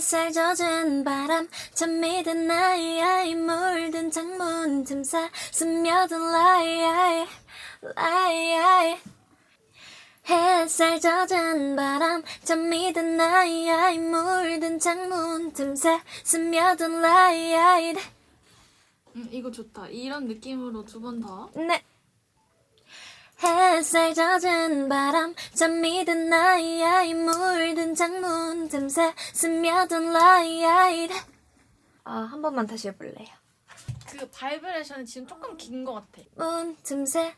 햇살 젖은 바람 잠미든 나이 물든 창문 틈새 스며든 라이 햇살 젖은 바람 잠미든 나이 물든 창문 틈새 스며든 라이 이거 좋다. 이런 느낌으로 두 번 더. 네. 햇살 젖은 바람 잠미든 나이 물든 창문 틈새 스며든 라이트 한 번만 다시 해볼래요. 그 바이브레이션이 지금 조금 긴 것 같아. 문 틈새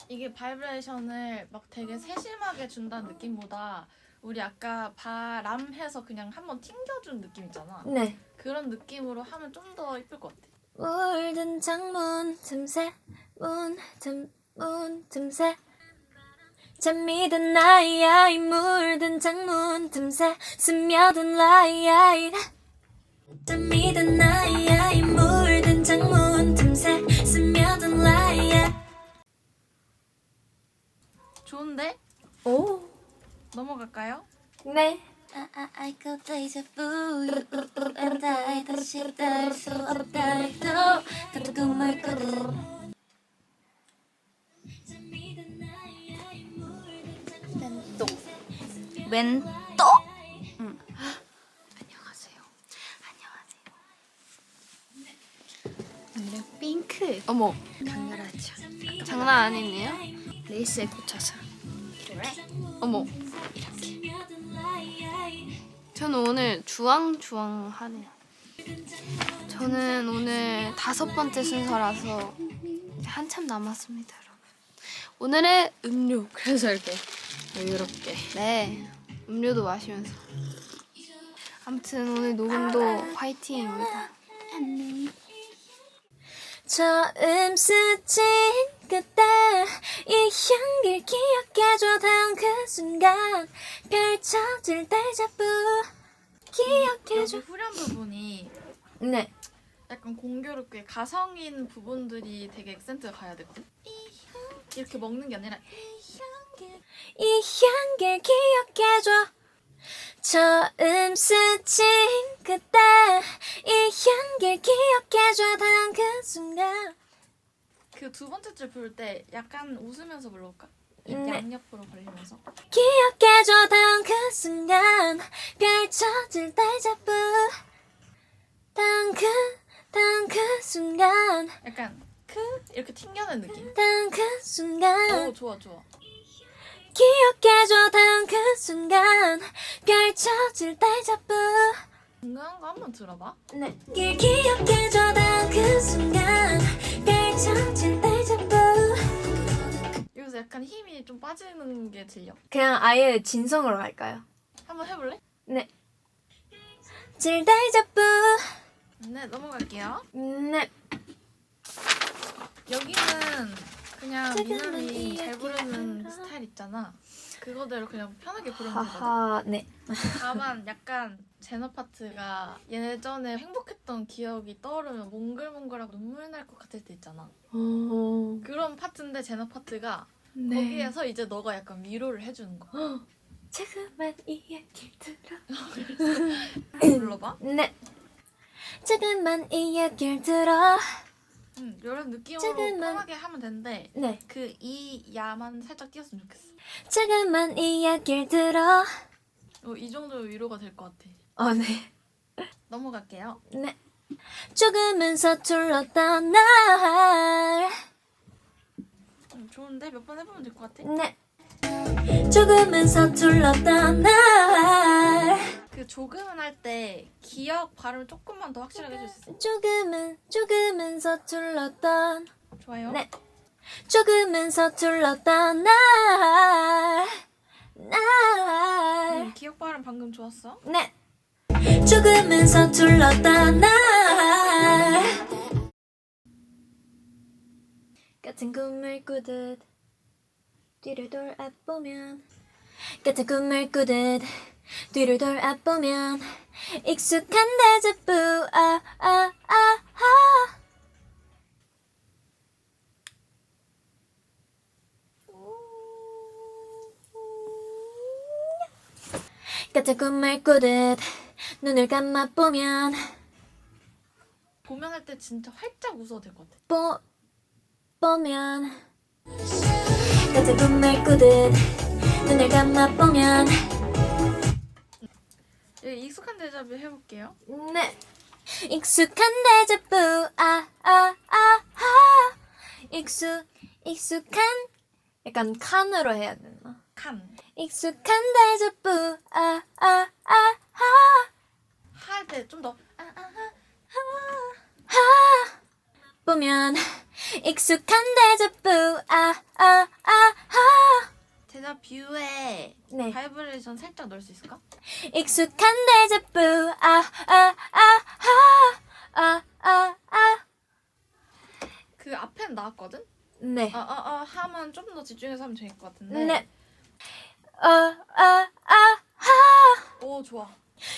이게 바이브레이션을 막 되게 세심하게 준다는 느낌보다 우리 아까 바람해서 그냥 한번 튕겨준 느낌 있잖아. 네. 그런 느낌으로 하면 좀 더 이쁠 것 같아. 물든 창문 틈새 문 틈새 잠미든 나이 물든 창문 틈새 스며든 라이트 잠미든 나이 물든 창문 틈새 스며든 라이트 좋은데? 오. 넘어갈까요? 네. I could place a fool and I 다시 닿을 수 없다 해도 같은 꿈을 꾸듯 왼또? 응. 안녕하세요. 안녕하세요. 핑크. 어머, 강렬하죠. 장난 아니네요. 레이스에 꽂혀서. 그래? 어머. 저는 오늘 주황주황하네요. 저는 오늘 5번째 순서라서 이제 한참 남았습니다, 여러분. 오늘의 음료. 그래서 이렇게 여유롭게. 네, 음료도 마시면서. 아무튼 오늘 녹음도 화이팅입니다. 처음 스친 그때 이 향기를 기억해줘 다음 그 순간 펼쳐질 데자부 기억해줘. 여기 후렴 부분이 네. 약간 공교롭게 가성인 부분들이 되게 액센트가 가야 되거든. 이렇게 먹는 게 아니라 이 향기를 기억해줘. 처음 스친 그때 이 향기를 기억해줘 다음 그 순간. 그 두 번째 줄 부를 때 약간 웃으면서 불러볼까? 입 네. 양옆으로 벌리면서. 기억해줘 다음 그 순간 펼쳐질 데자부 다음 그 순간 약간 이렇게 튕겨낸 느낌. 다음 그 순간 오, 좋아 좋아. 기억해줘 다음 그 순간 펼쳐질 데자부. 중간한 거 한번 들어봐. 네. 기억해줘 다음 그 순간 펼쳐질 데자부. 여기서 약간 힘이 좀 빠지는 게 들려. 그냥 아예 진성으로 갈까요? 한번 해볼래? 네. 질 데자부. 네, 넘어갈게요. 네. 여기는 그냥 지금은 미남이 잘 부르는 이야기하다가. 스타일 있잖아. 그거대로 그냥 편하게 부르면 되거든. 하하. 네. 다만 약간 제너 파트가 예전에 행복했던 기억이 떠오르면 몽글몽글하고 눈물 날 것 같을 때 있잖아. 오. 그런 파트인데 제너 파트가 네. 거기에서 이제 너가 약간 위로를 해주는 거야. 조금만 이야기를 들어. 불러봐. 네. 조금만 이야기를 들어. 이런 느낌으로 조금만. 편하게 하면 되는데 네. 그 이 야만 살짝 띄었으면 좋겠어. 조금만 이야기를 들어. 이 정도 위로가 될 것 같아. 네. 넘어갈게요. 네. 조금은 서툴렀던 날. 좋은데 몇 번 해보면 될 것 같아. 네. 조금은 서툴렀던 날. 그 조금은 할 때 기억 발음 조금만 더 확실하게 해줄 수 있어? 조금은 서툴렀던. 좋아요. 네. 조금은 서툴렀던 날. 기억 발음 방금 좋았어. 네. 조금은 서툴렀던 날. 같은 꿈을 꾸듯 뒤를 돌아보면 같은 꿈을 꾸듯 뒤를 돌아보면 익숙한 데자부 같은 꿈을 꾸듯 눈을 감아보면 할 때 진짜 활짝 웃어도 될 것 같아. 보면 같은 말 꾸듯 눈을 감아보면 여기 익숙한 데자뷰 해볼게요. 네 익숙한 데자부 익숙한 약간 칸으로 해야 되나? 칸. 익숙한 데자부 할 때 좀 더. 보면 익숙한 데자부 데자뷰에 네 바이브레이션 살짝 넣을 수 있을까? 익숙한 데자부 그 앞엔 나왔거든? 네 하면 좀 더 집중해서 하면 좋을 것 같은데. 네. 오, 좋아.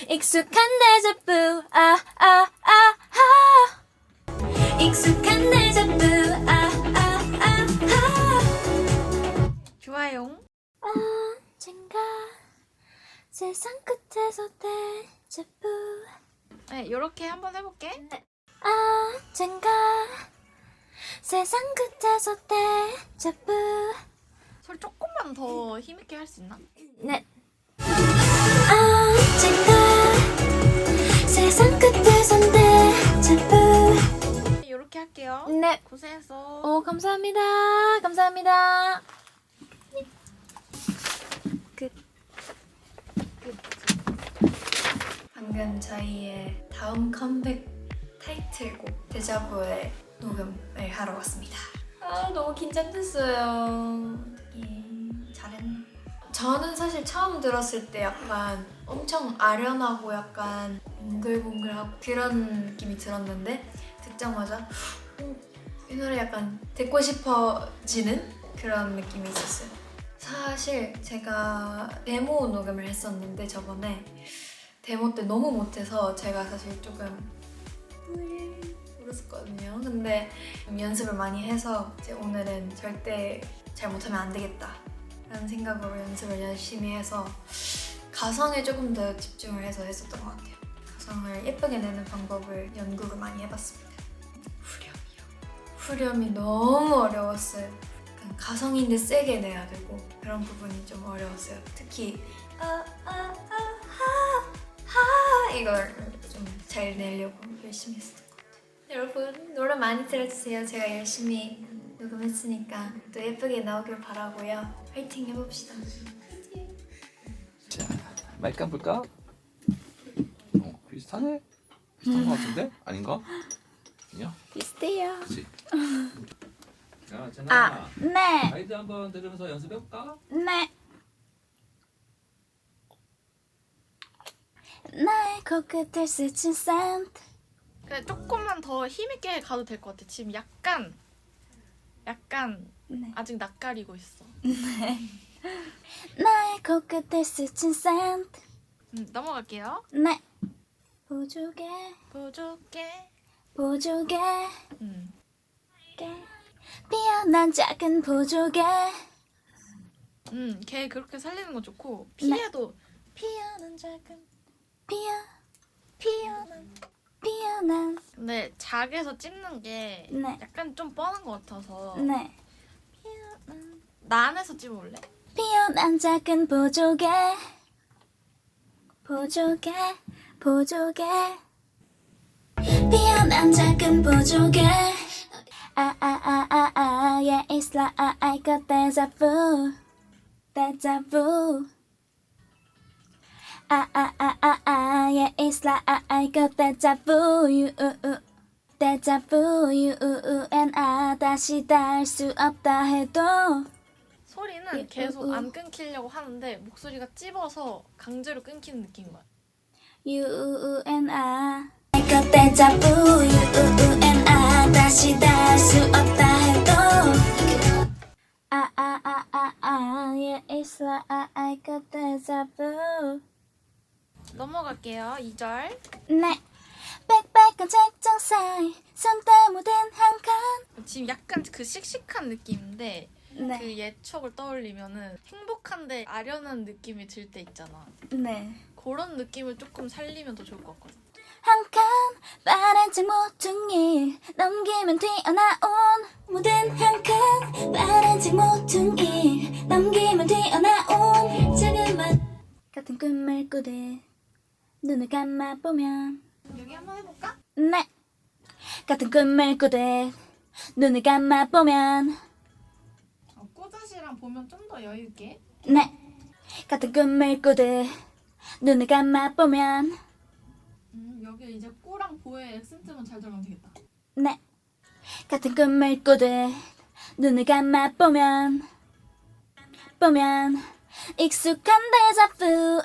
익숙한 데자부 익숙한 데자부 좋아요. 언젠가 세상 끝에서 데자부 네, 이렇게 한번 해볼게. 언젠가 세상 끝에서 데자부 소리 조금만 더 힘있게 할 수 있나? 네 언젠가 세상 끝에서 데자부 이렇게 할게요. 네 고생했어. 오 감사합니다 감사합니다 방금 저희의 다음 컴백 타이틀곡 데자부의 녹음을 하러 왔습니다. 너무 긴장됐어요 예, 잘했네. 저는 사실 처음 들었을 때 약간 엄청 아련하고 약간 몽글몽글하고 그런 느낌이 들었는데 듣자마자 이 노래 약간 듣고 싶어지는 그런 느낌이 있었어요. 사실 제가 데모 녹음을 했었는데 저번에 데모 때 너무 못해서 제가 사실 조금 울었었거든요. 근데 좀 연습을 많이 해서 이제 오늘은 절대 잘 못하면 안 되겠다 라는 생각으로 연습을 열심히 해서 가성에 조금 더 집중을 해서 했었던 것 같아요. 가성을 예쁘게 내는 방법을 연구를 많이 해봤습니다. 후렴이 너무 어려웠어요. 약간 가성인데 세게 내야 되고 그런 부분이 좀 어려웠어요. 특히 이걸 좀 잘 내려고 열심히 했었던 것 같아요. 여러분 노래 많이 들어주세요. 제가 열심히 녹음했으니까 또 예쁘게 나오길 바라고요. 화이팅 해봅시다. 자, 마이크 한번 볼까? 비슷하네? 비슷한 것 같은데? 아닌가? 아니야? 비슷해요 그치? 자, 제나 네 가이드 한번 들으면서 연습해볼까? 네. 나의 코끝을 스친 샌드 그래, 조금만 더 힘있게 가도 될 것 같아. 지금 약간 네. 아직 낯가리고 있어. 나의 코끝을 스친 샌드 넘어갈게요. 네 보조개 보조개. 피어난 작은 보조개 걔 그렇게 살리는 거 좋고 네. 피에도 피어난 작은 피어난 근데 작에서 찝는 게 네. 약간 좀 뻔한 것 같아서 네 난에서 찝어볼래? 피어난 작은 보조개 피어난 작은 보조개 yeah it's like I got deja vu yeah it's like I got deja vu you and I 다시 닿을 수 없다 해도 소리는 계속 안 끊기려고 하는데 목소리가 찝어서 강제로 끊기는 느낌인 거야. You and I got deja vu You and I 다시 닿을 수 없다 해도 Yeah it's like I got deja vu 넘어갈게요. 2절. 네 빽빽한 책장 사이 손때 묻은 한 칸 지금 약간 그 씩씩한 느낌인데 네. 그 예척을 떠올리면은 행복한데 아련한 느낌이 들 때 있잖아. 네. 그런 느낌을 조금 살리면 더 좋을 것 같거든. 한 칸 파란색 모퉁이 넘기면 튀어나온 모든 한 칸 파란색 모퉁이 넘기면 튀어나온 작은 맛 같은 꿈을 꾸듯 눈을 감아보면 여기 한번 해볼까? 네 같은 꿈을 꾸듯 눈을 감아보면 꼬다시랑 보면 좀 더 여유 있게. 네 같은 꿈을 꾸듯 눈을 감아보면 여기 이제 꼬랑 보에 액센트만 잘 들어가면 되겠다. 네 같은 꿈을 꾸듯 눈을 감아보면 익숙한 데자부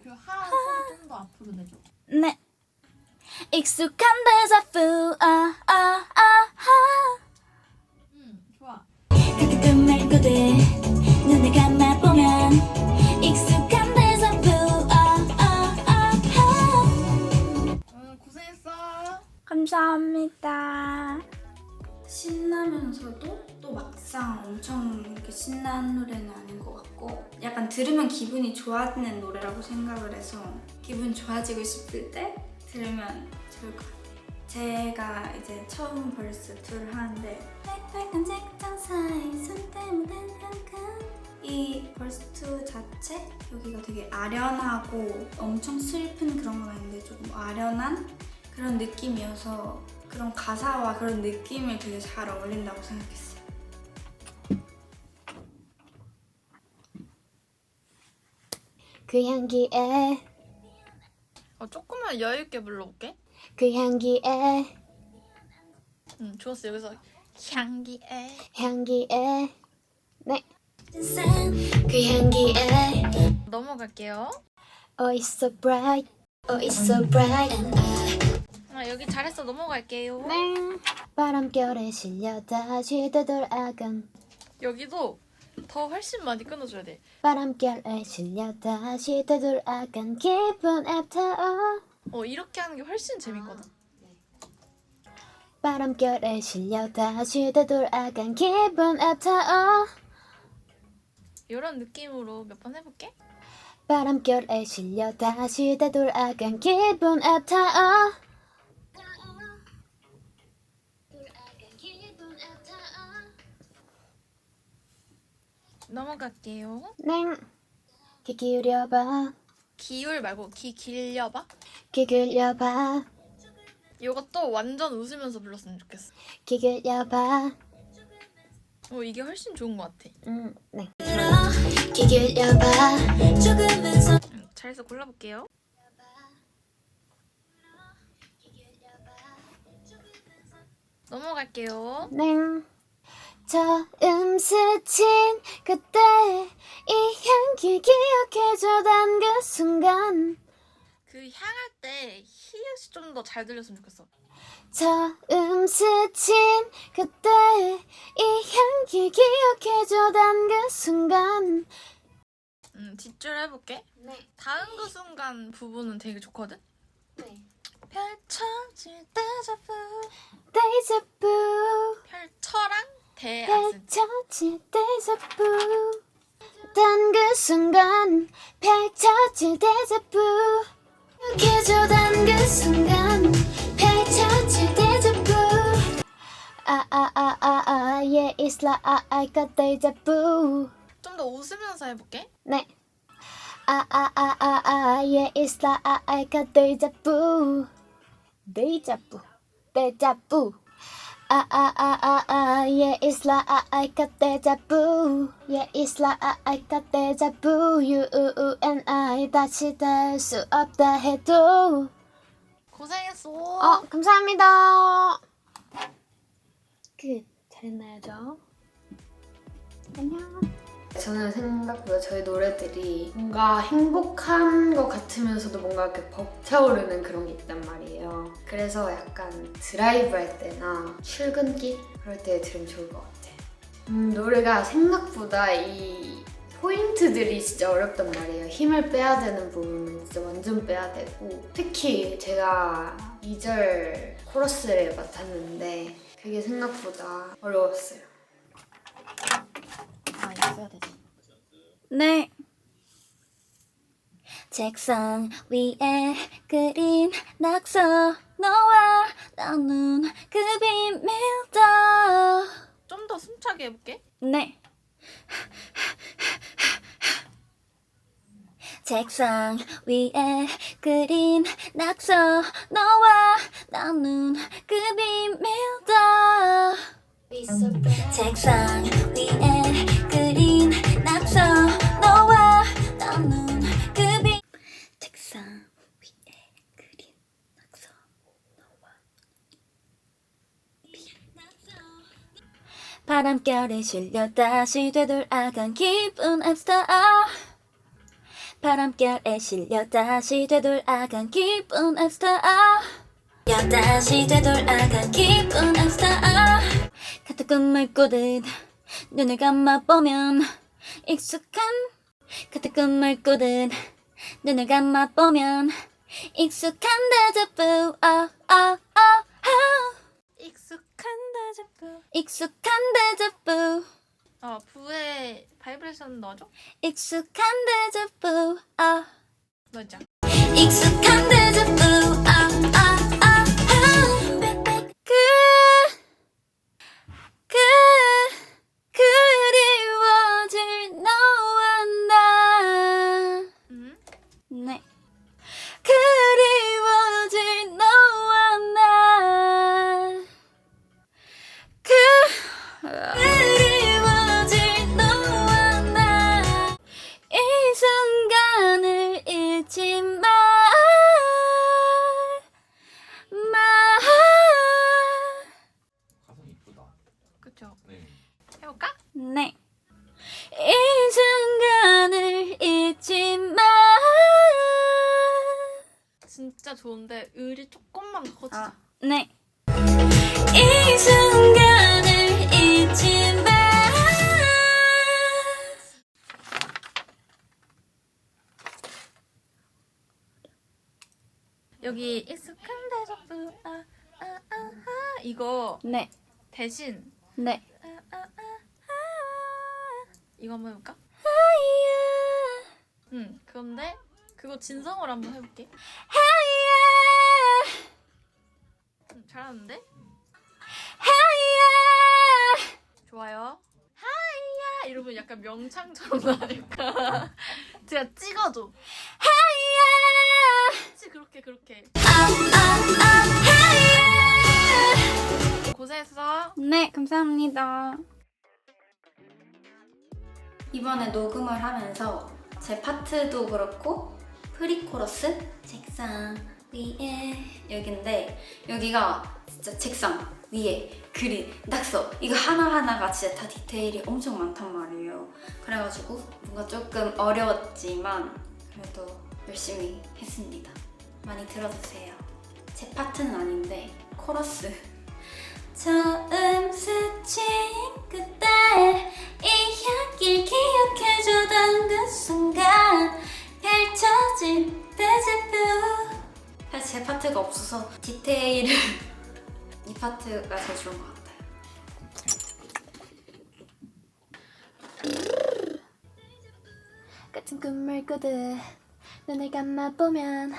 그 하 소리 좀 더 앞으로 내줘. 네 익숙한 데자부 좋아. 같은 꿈을 꾸듯 눈을 감아보면 익숙한 데자부 고생했어. 감사합니다. 신나면서도 또 막상 엄청 이렇게 신나는 노래는 아닌 것 같고 약간 들으면 기분이 좋아지는 노래라고 생각을 해서 기분 좋아지고 싶을 때 들으면 좋을 것 같아요. 제가 이제 처음 벌스 2를 하는데 빨간 책장 사이 손때 묻은 한칸 이 벌스 2 자체 여기가 되게 아련하고 엄청 슬픈 그런 건 아닌데 조금 아련한 그런 느낌이어서 그런 가사와 그런 느낌을 되게 잘 어울린다고 생각했어요. 그 향기에 조금만 여유 있게 불러볼게. 그 향기에 좋았어. 여기서 향기에. 네. 그 향기에 넘어갈게요. Oh it's so bright, oh it's so bright and 여기 잘했어. 넘어갈게요. 네. 바람결에 실려 다시 되돌아간 여기도 더 훨씬 많이 끊어줘야 돼. 바람결에 실려 다시 되돌아간 기분 애타어 이렇게 하는 게 훨씬 재밌거든. 바람결에 실려 다시 되돌아간 기분 애타어 이런 느낌으로 몇 번 해볼게. 바람결에 실려 다시 되돌아간 기분 애타어 넘어갈게요. 네. 귀 기울여봐 기울 말고 귀 길려봐. 귀 기울여봐 이것도 완전 웃으면서 불렀으면 좋겠어. 귀 기울여봐 이게 훨씬 좋은 것 같아. 네. 귀 기울여봐 조금은 잘해서 골라볼게요. 넘어갈게요. 네. 처음 스친 그때 이 향기 기억해줘 단 그 순간 그 향할 때 히읗이 좀 더 잘 들렸으면 좋겠어. 처음 스친 그때 이 향기 기억해줘 단 그 순간 뒷줄 해볼게. 네. 다음 그 순간 부분은 되게 좋거든. 네. 펼쳐질 데자부. 데자부 펼쳐랑 대 악센트. 펼쳐질 데자부 단 그 순간 펼쳐질 데자부 기억해줘 단 그 순간 펼쳐질 데자부 yeah it's like I got 데자부 좀 더 웃으면서 해볼게. 네 yeah it's like I got 데자부 데자부 yeah it's like I got deja-vu yeah it's like I got deja-vu you and I 다시 닿을 수 없다 해도 고생했어. 감사합니다. 끝. 잘했나요 저? 안녕. 저는 생각보다 저희 노래들이 뭔가 행복한 것 같으면서도 뭔가 이렇게 벅차오르는 그런 게 있단 말이에요. 그래서 약간 드라이브 할 때나 출근길 그럴 때 들으면 좋을 것 같아. 노래가 생각보다 이 포인트들이 진짜 어렵단 말이에요. 힘을 빼야 되는 부분은 진짜 완전 빼야 되고 특히 제가 2절 코러스를 맡았는데 그게 생각보다 어려웠어요. 써야 되지. 네. 책상 위에 그린 낙서 너와 나눈 그 비밀도. 좀 더 숨차게 해볼게. 네. 책상 위에 그린 낙서 너와 나눈 그 비밀도. 책상 위에 그린 낙서 너와 나눈 그 비. 책상 위에 그린 낙서 너와 바람결에 실려 다시 되돌아간 기분 앱스타. 바람결에 실려 다시 되돌아간 기분 앱스타. 다시 되돌아간 기분 앱스타. 같은 꿈을 꾸듯 눈을 감아보면 익숙한. 같은 꿈을 꾸듯 눈을 감아보면 익숙한 데자부. 익숙한 데자부. 익숙한 데자부. 부에 바이브레이션 넣어줘? 익숙한 데자부. 넣자. 익숙한 데자부. 그리워질 너와 나. 네. 그리워질 너와 나. 그리워질 너와 나. 이 순간을 잊지 마. 가성 이쁘다. 그쵸? 네. 해볼까? 네. 이 순간을 잊지 마. 진짜 좋은데 을이 조금만 더 커지자. 네. 이 순간을 잊지 마. 여기 익숙한 데자부. 이거 네. 대신 네. 이거 한번 해볼까? 그런데 그거 진성으로 한번 해볼게. 잘하는데? 좋아요. 하이야 이러면 약간 명창처럼 나니까 제가 찍어줘. 그렇지 그렇게. 고생했어. 네, 감사합니다. 이번에 녹음을 하면서 제 파트도 그렇고 프리코러스 책상 위에 여긴데 여기가 진짜 책상 위에 그린 낙서 이거 하나하나가 진짜 다 디테일이 엄청 많단 말이에요. 그래가지고 뭔가 조금 어려웠지만 그래도 열심히 했습니다. 많이 들어주세요. 제 파트는 아닌데 코러스. 처음 스친 그때 이야기를 기억해주던 그 순간 펼쳐진 데자뷰. 사실 제 파트가 없어서 디테일을 이 파트가 제일 좋은 것 같아요. 같은 꿈을 꾸듯 눈을 감아보면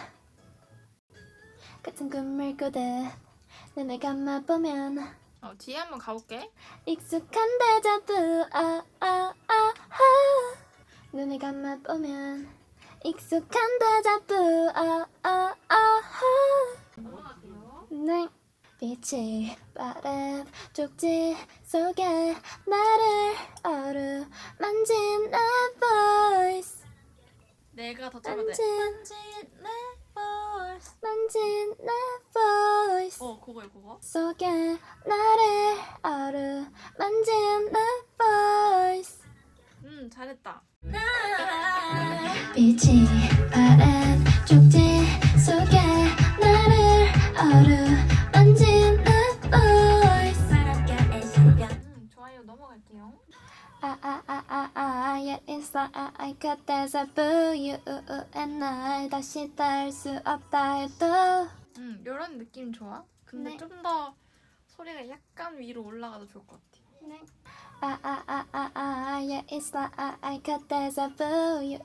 같은 꿈을 꾸듯 눈을 감아보면 뒤에 한번 가볼게. 익숙한 데자부. 눈을 감아보면 익숙한 데자부. 네. 빛이 바람 쪽지 속에 나를 어루만진 내 voice. 내가 더 잡아야 돼. 만진 내 voice. 만진 내 voice 그거. 속에 나를 어루만진 내 voice. 잘했다. 빛이 바람 쪽지 속에 나를 어루만진 내 voice. 바람결에 실려. 좋아요 넘어갈게요. yeah, it's like I got deja-vu. You and I 다시 닿을 수 없다 해도. 이런 느낌 좋아. 근데 네. 좀 더 소리가 약간 위로 올라가도 좋을 것 같아. 네. Yeah, it's like I got deja vu. You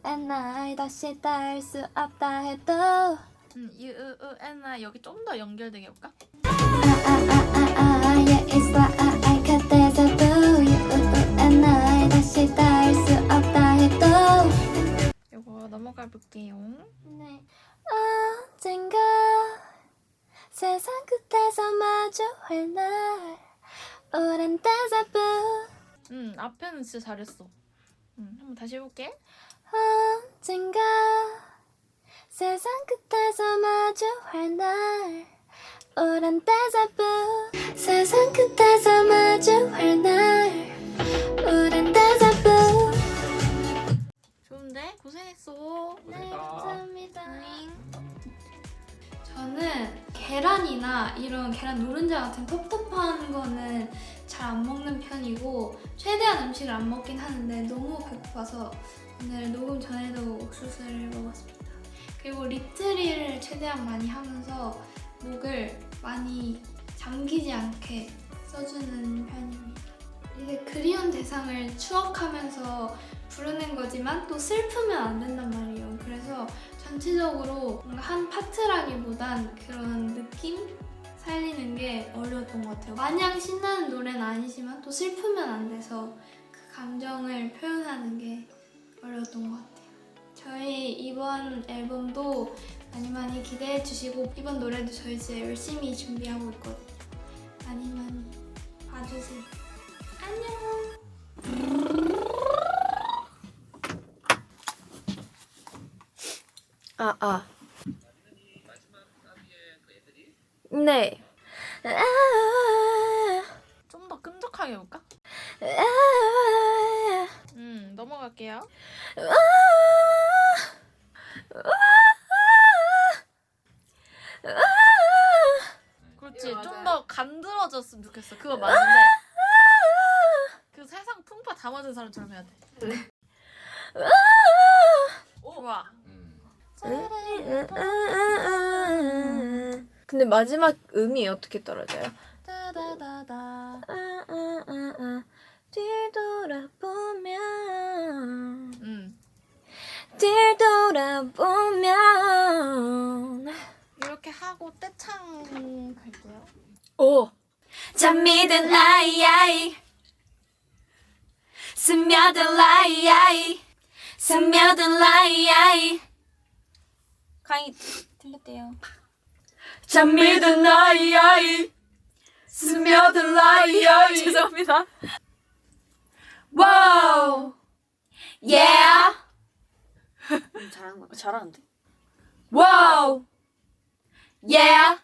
and I 다시 닿을 수 없다 해도. You and I 여기 좀 더 연결되게 해볼까? Yeah, it's like I got deja vu. You and I 다시 닿을 수 없다 해도. 이거 넘어가 볼게요. 네. 언젠가 세상 끝에서 마주할 날 오랜 데자부. 앞에는 진짜 잘했어. 한번 다시 해볼게. 언젠가 세상 끝에서 마주할 날 오랜 데자부. 세상 끝에서 마주할 날 오랜 데자부. 좋은데? 고생했어. 네, 감사합니다. 저는 계란이나 이런 계란 노른자 같은 텁텁한 거는 잘 안 먹는 편이고 최대한 음식을 안 먹긴 하는데 너무 배고파서 오늘 녹음 전에도 옥수수를 먹었습니다. 그리고 립트리를 최대한 많이 하면서 목을 많이 잠기지 않게 써주는 편입니다. 이게 그리운 대상을 추억하면서 부르는 거지만 또 슬프면 안 된단 말이에요. 그래서 전체적으로 뭔가 한 파트라기보단 그런 느낌? 살리는 게 어려웠던 것 같아요. 마냥 신나는 노래는 아니지만 또 슬프면 안 돼서 그 감정을 표현하는 게 어려웠던 것 같아요. 저희 이번 앨범도 많이 기대해 주시고 이번 노래도 저희 진짜 열심히 준비하고 있거든요. 많이 봐주세요. 안녕! 네. 좀 더 끈적하게 해볼까? 넘어갈게요. 그렇지. 좀 더 간드러졌으면 좋겠어. 그거 맞는데. 그 세상 풍파 다 맞은 사람처럼 해야 돼. 좋아. 근데 마지막 음이 어떻게 떨어져요? 따다다다. 뒤돌아보면 뒤돌아보면 이렇게 하고 떼창 갈게요. 오. 잠이든 아이아이 스며든 라이아이 스며든 라이아이 강의 들렸대요. 잠이든 아이아이 스며든 라이아이. 죄송합니다. 와우. Yeah 잘하는 거 잘하는데? 와우. Yeah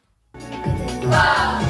와우.